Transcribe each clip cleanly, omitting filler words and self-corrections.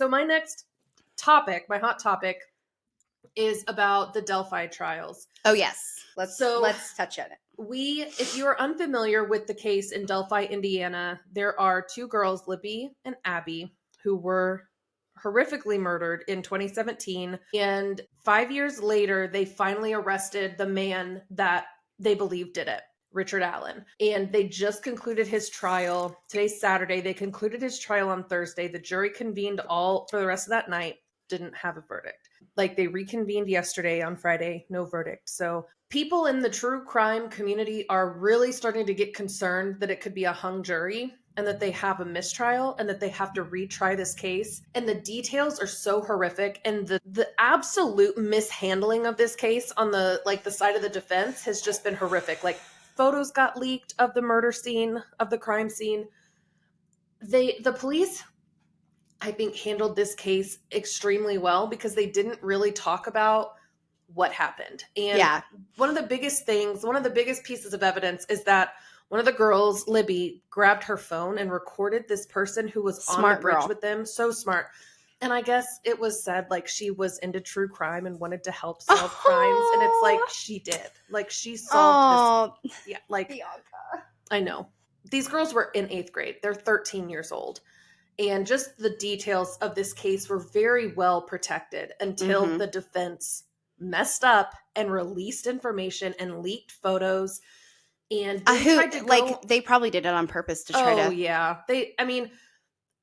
So my next topic, my hot topic, is about the Delphi trials. Oh, yes. Let's touch on it. If you are unfamiliar with the case in Delphi, Indiana, there are two girls, Libby and Abby, who were horrifically murdered in 2017. And 5 years later, they finally arrested the man that they believe did it, Richard Allen. And they just concluded his trial. Today's Saturday. They concluded his trial on Thursday. The jury convened all for the rest of that night. Didn't have a verdict. Like, they reconvened yesterday on Friday, no verdict. So people in the true crime community are really starting to get concerned that it could be a hung jury and that they have a mistrial and that they have to retry this case. And the details are so horrific. And the absolute mishandling of this case on the side of the defense has just been horrific. Like, photos got leaked of the murder scene, of the crime scene. The police, I think, handled this case extremely well because they didn't really talk about what happened. And one of the biggest pieces of evidence is that one of the girls, Libby, grabbed her phone and recorded this person who was on the bridge with them. So smart. And I guess it was said, like, she was into true crime and wanted to help solve crimes. And it's like, she did. Like, she solved this. Yeah, like, Bianca. I know. These girls were in 8th grade. They're 13 years old. And just the details of this case were very well protected until the defense messed up and released information and leaked photos. And they probably did it on purpose to try to. Oh, yeah.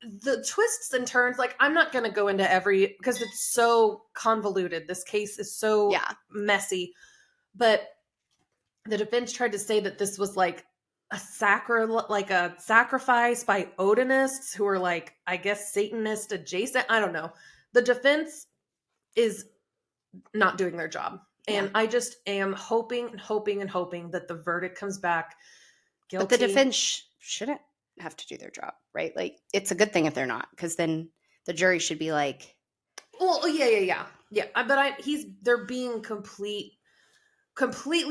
The twists and turns, like, I'm not going to go into because it's so convoluted. This case is so messy. But the defense tried to say that this was like a sacrifice by Odinists who are, like, I guess Satanist adjacent. I don't know. The defense is not doing their job. And I just am hoping that the verdict comes back guilty. But the defense shouldn't have to do their job, right? Like, it's a good thing if they're not, because then the jury should be like, well, yeah. But they're being completely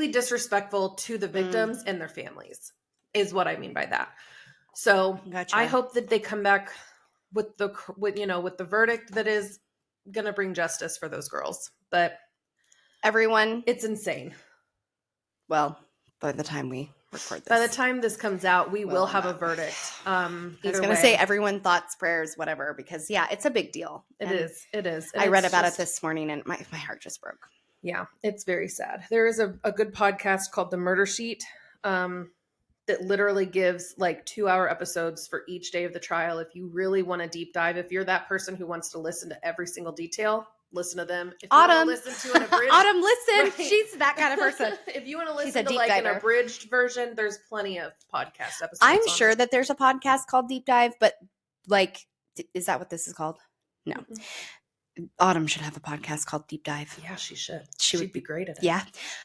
disrespectful to the victims and their families, is what I mean by that. So gotcha. I hope that they come back with the verdict that is going to bring justice for those girls. But everyone, it's insane. Well, by the time we record this, by the time this comes out, we will have a verdict. I was going to say everyone, thoughts, prayers, whatever, because it's a big deal. It is. And I read about it this morning and my heart just broke. Yeah, it's very sad. There is a good podcast called The Murder Sheet that literally gives like 2-hour episodes for each day of the trial. If you really want to deep dive, if you're that person who wants to listen to every single detail, listen to them. If you Autumn, want to listen to an abridged, Autumn, listen. Right. She's that kind of person. If you want to listen to like an abridged version, there's plenty of podcast episodes. I'm sure that there's a podcast called Deep Dive, but like, is that what this is called? No. Mm-hmm. Autumn should have a podcast called Deep Dive. Yeah, she should. She'd be great at it. Yeah.